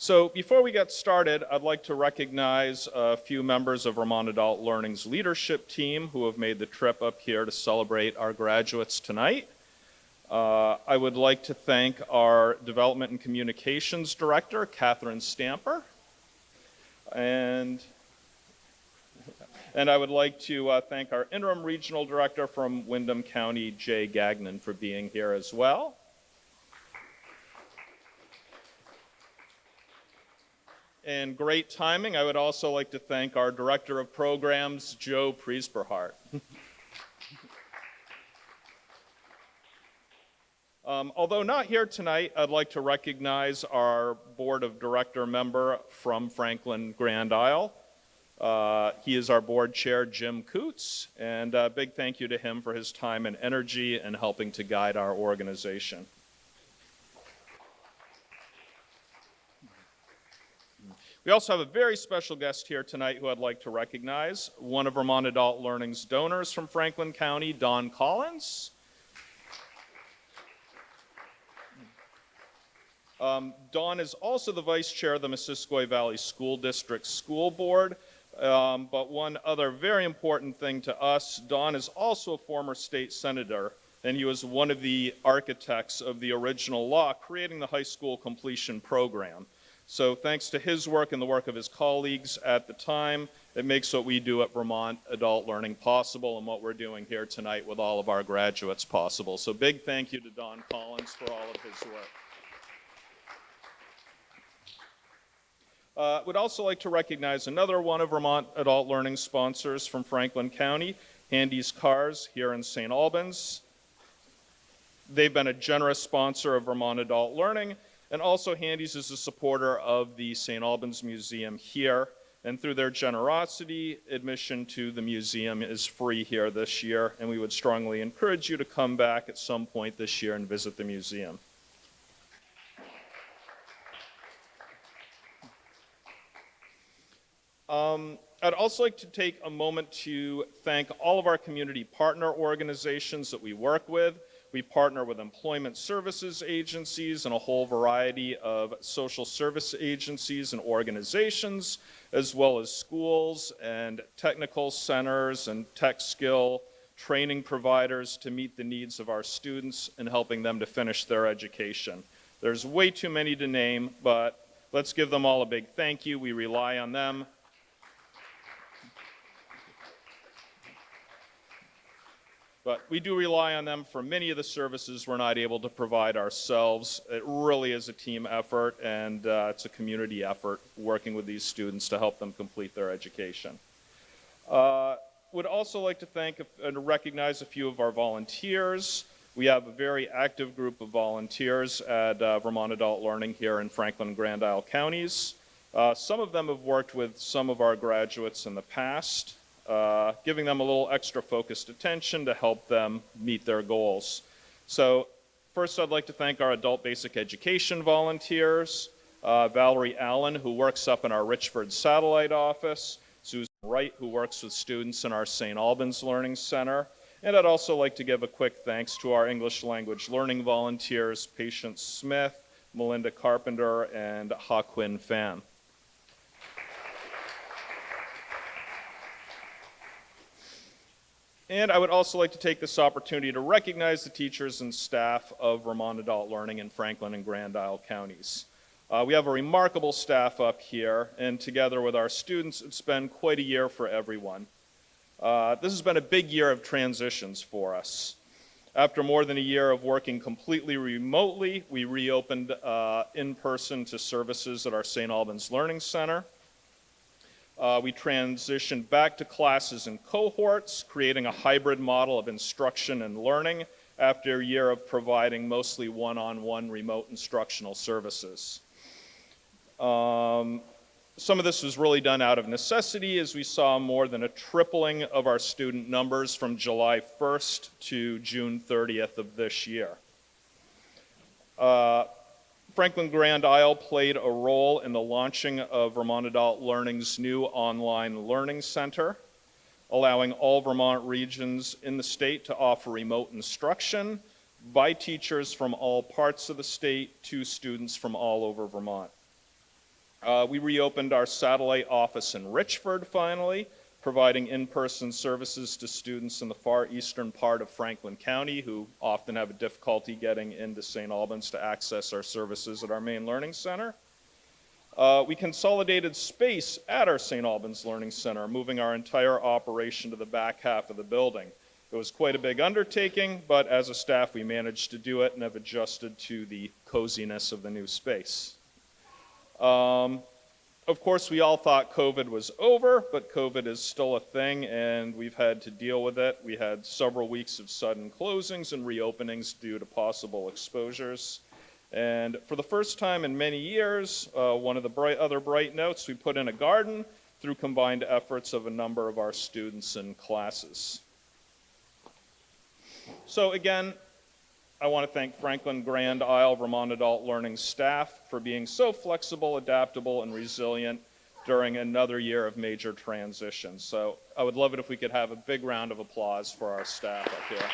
So before we get started, I'd like to recognize a few members of Vermont Adult Learning's leadership team who have made the trip up here to celebrate our graduates tonight. I would like to thank our Development and Communications Director, Catherine Stamper. And I would like to thank our Interim Regional Director from Windham County, Jay Gagnon, for being here as well. And great timing, I would also like to thank our Director of Programs, Joe Priesperhart. Although not here tonight, I'd like to recognize our Board of Director member from Franklin Grand Isle. He is our board chair, Jim Coots, and a big thank you to him for his time and energy in helping to guide our organization. We also have a very special guest here tonight who I'd like to recognize, one of Vermont Adult Learning's donors from Franklin County, Don Collins. Don is also the vice chair of the Missisquoi Valley School District School Board, but one other very important thing to us, Don is also a former state senator, and he was one of the architects of the original law creating the high school completion program. So thanks to his work and the work of his colleagues at the time, it makes what we do at Vermont Adult Learning possible and what we're doing here tonight with all of our graduates possible. So big thank you to Don Collins for all of his work. Would also like to recognize another one of Vermont Adult Learning sponsors from Franklin County, Handy's Cars here in St. Albans. They've been a generous sponsor of Vermont Adult Learning, and also Handy's is a supporter of the St. Albans Museum here, and through their generosity, admission to the museum is free here this year, and we would strongly encourage you to come back at some point this year and visit the museum. I'd also like to take a moment to thank all of our community partner organizations that we work with. We partner with employment services agencies and a whole variety of social service agencies and organizations, as well as schools and technical centers and tech skill training providers to meet the needs of our students and helping them to finish their education. There's way too many to name, but let's give them all a big thank you. We rely on them. But we do rely on them for many of the services we're not able to provide ourselves. It really is a team effort, and it's a community effort working with these students to help them complete their education. Would also like to thank and recognize a few of our volunteers. We have a very active group of volunteers at Vermont Adult Learning here in Franklin and Grand Isle counties. Some of them have worked with some of our graduates in the past, giving them a little extra focused attention to help them meet their goals. So first I'd like to thank our adult basic education volunteers, Valerie Allen, who works up in our Richford satellite office, Susan Wright, who works with students in our St. Albans Learning Center, and I'd also like to give a quick thanks to our English language learning volunteers, Patience Smith, Melinda Carpenter, and Ha Quinn Pham. And I would also like to take this opportunity to recognize the teachers and staff of Vermont Adult Learning in Franklin and Grand Isle counties. We have a remarkable staff up here, and together with our students, it's been quite a year for everyone. This has been a big year of transitions for us. After more than a year of working completely remotely, we reopened in person to services at our St. Albans Learning Center. We transitioned back to classes in cohorts, creating a hybrid model of instruction and learning after a year of providing mostly one-on-one remote instructional services. Some of this was really done out of necessity, as we saw more than a tripling of our student numbers from July 1st to June 30th of this year. Franklin Grand Isle played a role in the launching of Vermont Adult Learning's new online learning center, allowing all Vermont regions in the state to offer remote instruction by teachers from all parts of the state to students from all over Vermont. We reopened our satellite office in Richford finally, providing in-person services to students in the far eastern part of Franklin County who often have a difficulty getting into St. Albans to access our services at our main learning center. We consolidated space at our St. Albans Learning Center, moving our entire operation to the back half of the building. It was quite a big undertaking, but as a staff we managed to do it and have adjusted to the coziness of the new space. Of course, we all thought COVID was over, but COVID is still a thing, and we've had to deal with it. We had several weeks of sudden closings and reopenings due to possible exposures. And for the first time in many years, one of the other bright notes, we put in a garden through combined efforts of a number of our students and classes. So again, I want to thank Franklin Grand Isle Vermont Adult Learning staff for being so flexible, adaptable, and resilient during another year of major transition. So I would love it if we could have a big round of applause for our staff up here.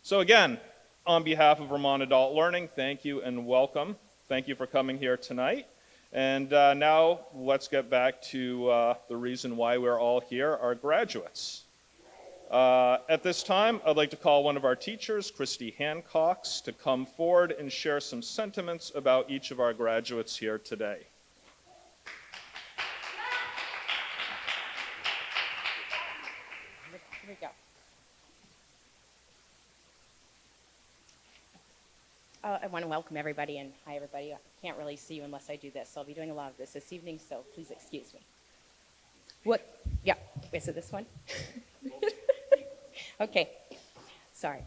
So again, on behalf of Vermont Adult Learning, thank you and welcome. Thank you for coming here tonight. And now let's get back to the reason why we're all here, our graduates. At this time, I'd like to call one of our teachers, Christy Hancox, to come forward and share some sentiments about each of our graduates here today. Here we go. I want to welcome everybody, and hi everybody. I can't really see you unless I do this, so I'll be doing a lot of this evening, so please excuse me. Yeah, is it this one? Okay, sorry.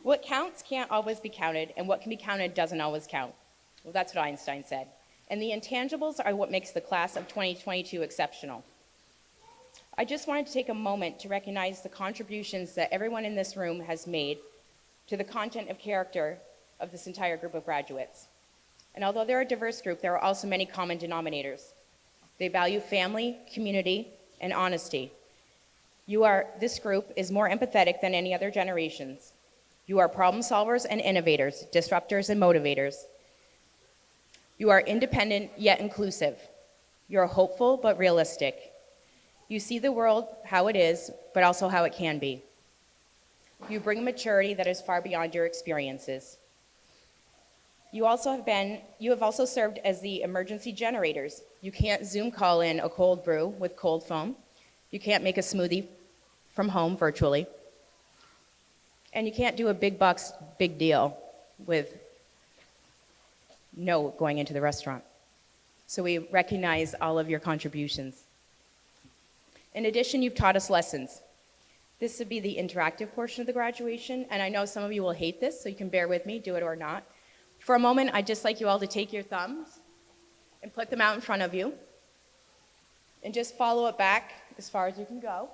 What counts can't always be counted, and what can be counted doesn't always count. Well, that's what Einstein said. And the intangibles are what makes the class of 2022 exceptional. I just wanted to take a moment to recognize the contributions that everyone in this room has made to the content of character of this entire group of graduates. And although they're a diverse group, there are also many common denominators. They value family, community, and honesty. This group is more empathetic than any other generations. You are problem solvers and innovators, disruptors and motivators. You are independent yet inclusive. You're hopeful but realistic. You see the world how it is, but also how it can be. You bring maturity that is far beyond your experiences. You have also served as the emergency generators. You can't Zoom call in a cold brew with cold foam. You can't make a smoothie from home virtually. And you can't do a big bucks, big deal with no going into the restaurant. So we recognize all of your contributions. In addition, you've taught us lessons. This would be the interactive portion of the graduation, and I know some of you will hate this, so you can bear with me, do it or not. For a moment, I'd just like you all to take your thumbs and put them out in front of you and just follow it back as far as you can go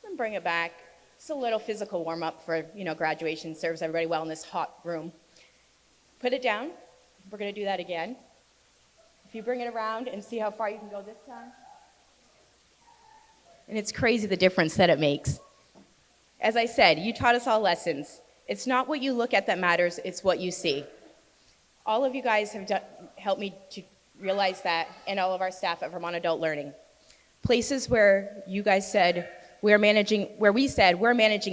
and bring it back. It's a little physical warm-up for, graduation, serves everybody well in this hot room. Put it down. We're going to do that again. If you bring it around and see how far you can go this time. And it's crazy the difference that it makes. As I said, you taught us all lessons. It's not what you look at that matters, it's what you see. All of you guys have helped me to realize that, and all of our staff at Vermont Adult Learning. Places where you guys said we're managing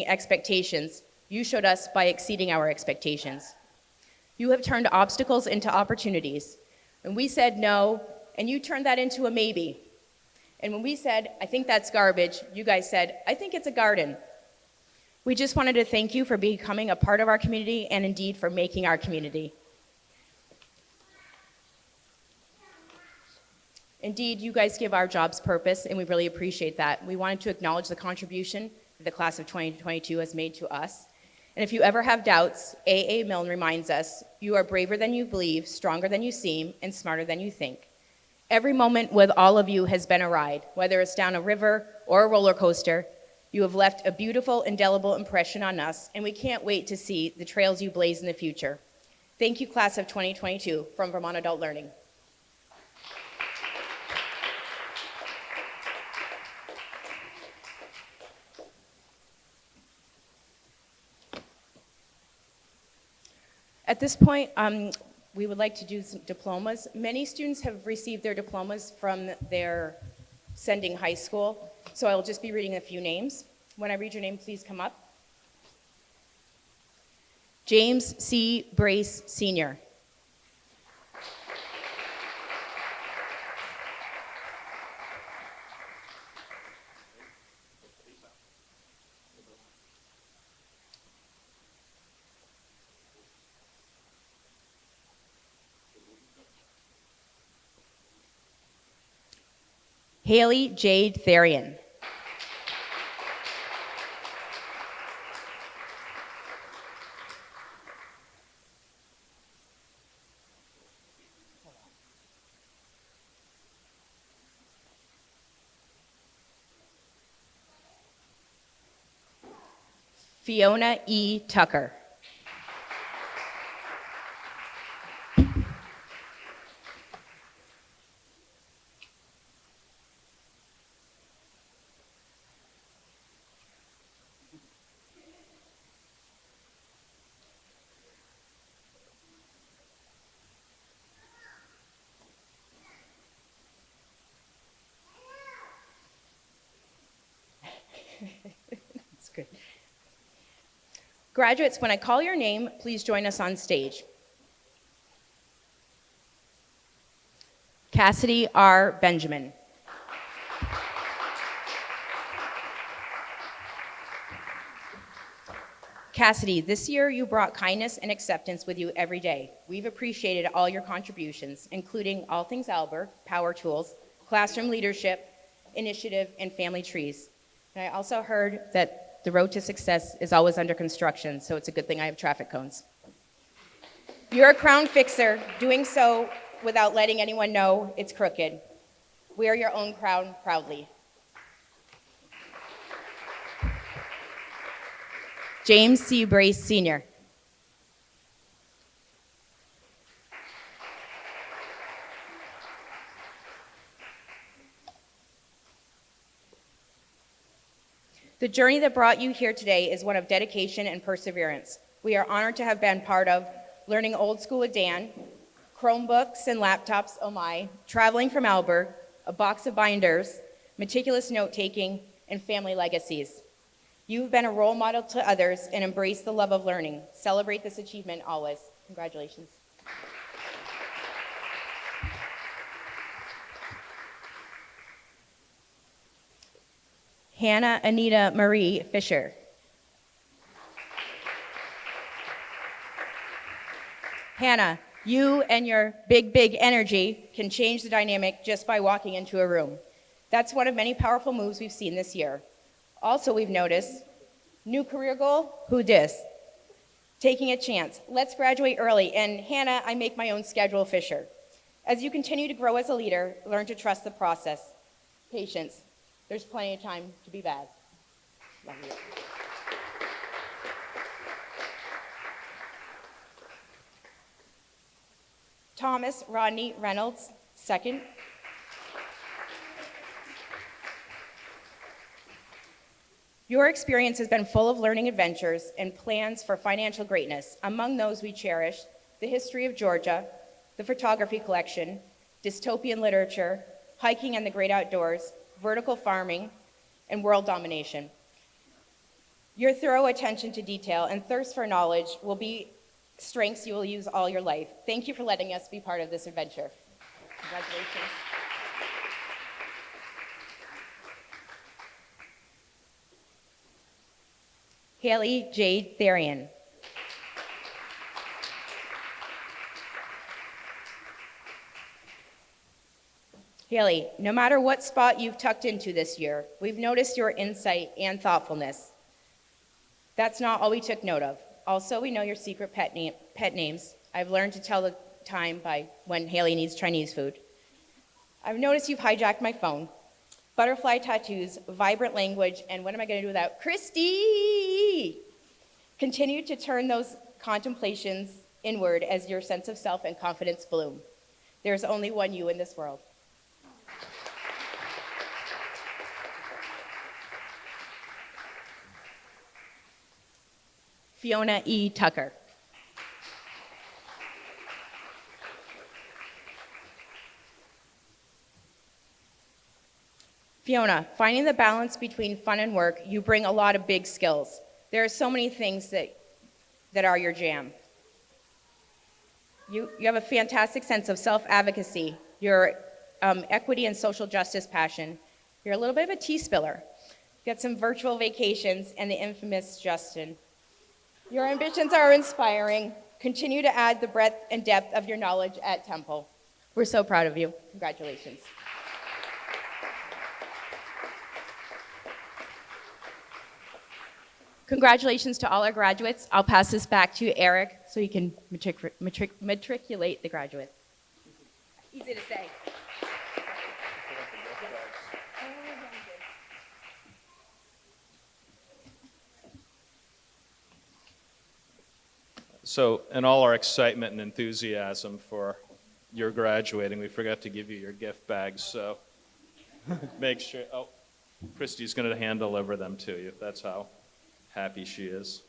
expectations, you showed us by exceeding our expectations. You have turned obstacles into opportunities. And we said no, and you turned that into a maybe. And when we said, I think that's garbage, you guys said, I think it's a garden. We just wanted to thank you for becoming a part of our community and indeed for making our community. Indeed, you guys give our jobs purpose, and we really appreciate that. We wanted to acknowledge the contribution that the class of 2022 has made to us. And if you ever have doubts, A.A. Milne reminds us, you are braver than you believe, stronger than you seem, and smarter than you think. Every moment with all of you has been a ride, whether it's down a river or a roller coaster. You have left a beautiful, indelible impression on us, and we can't wait to see the trails you blaze in the future. Thank you, class of 2022, from Vermont Adult Learning. At this point, we would like to do some diplomas. Many students have received their diplomas from their sending high school, so I will just be reading a few names. When I read your name, please come up. James C. Brace, Sr. Haley Jade Therian. Fiona E. Tucker. That's good. Graduates, when I call your name, please join us on stage. Cassidy R. Benjamin. Cassidy, this year you brought kindness and acceptance with you every day. We've appreciated all your contributions, including All Things Albert, Power Tools, Classroom Leadership, Initiative, and Family Trees. And I also heard that the road to success is always under construction, so it's a good thing I have traffic cones. You're a crown fixer, doing so without letting anyone know it's crooked. Wear your own crown proudly. James C. Brace, Sr. The journey that brought you here today is one of dedication and perseverance. We are honored to have been part of Learning Old School with Dan, Chromebooks and laptops, oh my, traveling from Alberg, a box of binders, meticulous note-taking, and family legacies. You've been a role model to others and embrace the love of learning. Celebrate this achievement always. Congratulations. Hannah Anita Marie Fisher. Hannah, you and your big energy can change the dynamic just by walking into a room. That's one of many powerful moves we've seen this year. Also, we've noticed, new career goal, who dis? Taking a chance. Let's graduate early. And Hannah, I make my own schedule, Fisher. As you continue to grow as a leader, learn to trust the process. Patience. There's plenty of time to be bad. Love you. Thomas Rodney Reynolds, second. Your experience has been full of learning adventures and plans for financial greatness. Among those we cherish the history of Georgia, the photography collection, dystopian literature, hiking and the great outdoors, vertical farming, and world domination. Your thorough attention to detail and thirst for knowledge will be strengths you will use all your life. Thank you for letting us be part of this adventure. Congratulations. Haley Jade Therian. Haley, no matter what spot you've tucked into this year, we've noticed your insight and thoughtfulness. That's not all we took note of. Also, we know your secret pet names. I've learned to tell the time by when Haley needs Chinese food. I've noticed you've hijacked my phone. Butterfly tattoos, vibrant language, and what am I going to do without Christy? Continue to turn those contemplations inward as your sense of self and confidence bloom. There's only one you in this world. Fiona E. Tucker. Fiona, finding the balance between fun and work, you bring a lot of big skills. There are so many things that are your jam. You have a fantastic sense of self-advocacy, your equity and social justice passion. You're a little bit of a tea spiller. You got some virtual vacations and the infamous Justin. Your ambitions are inspiring. Continue to add the breadth and depth of your knowledge at Temple. We're so proud of you. Congratulations. Congratulations to all our graduates. I'll pass this back to Eric so he can matriculate the graduates. Easy to say. So, in all our excitement and enthusiasm for your graduating, we forgot to give you your gift bags, so make sure, Christy's going to hand deliver them to you. That's how happy she is.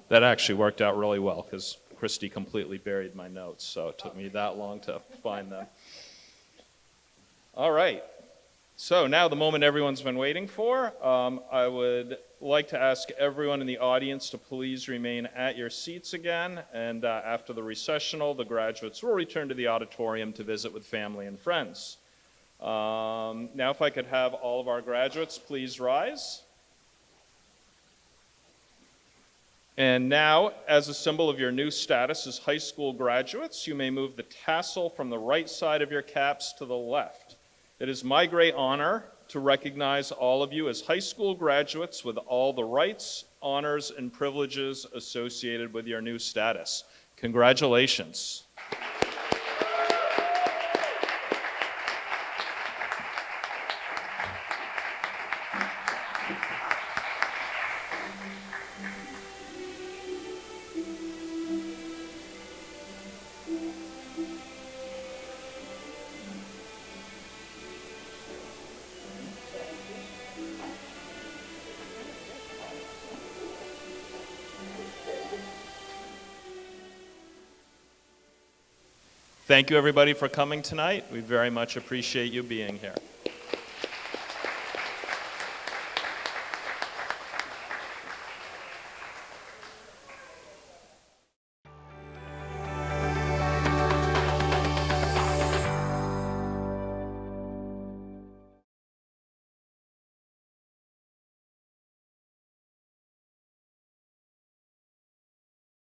That actually worked out really well because Christy completely buried my notes, so it took me that long to find them. All right. So now the moment everyone's been waiting for. I would like to ask everyone in the audience to please remain at your seats again, and after the recessional, the graduates will return to the auditorium to visit with family and friends. Now if I could have all of our graduates please rise. And now, as a symbol of your new status as high school graduates, you may move the tassel from the right side of your caps to the left. It is my great honor to recognize all of you as high school graduates with all the rights, honors, and privileges associated with your new status. Congratulations. Thank you, everybody, for coming tonight. We very much appreciate you being here.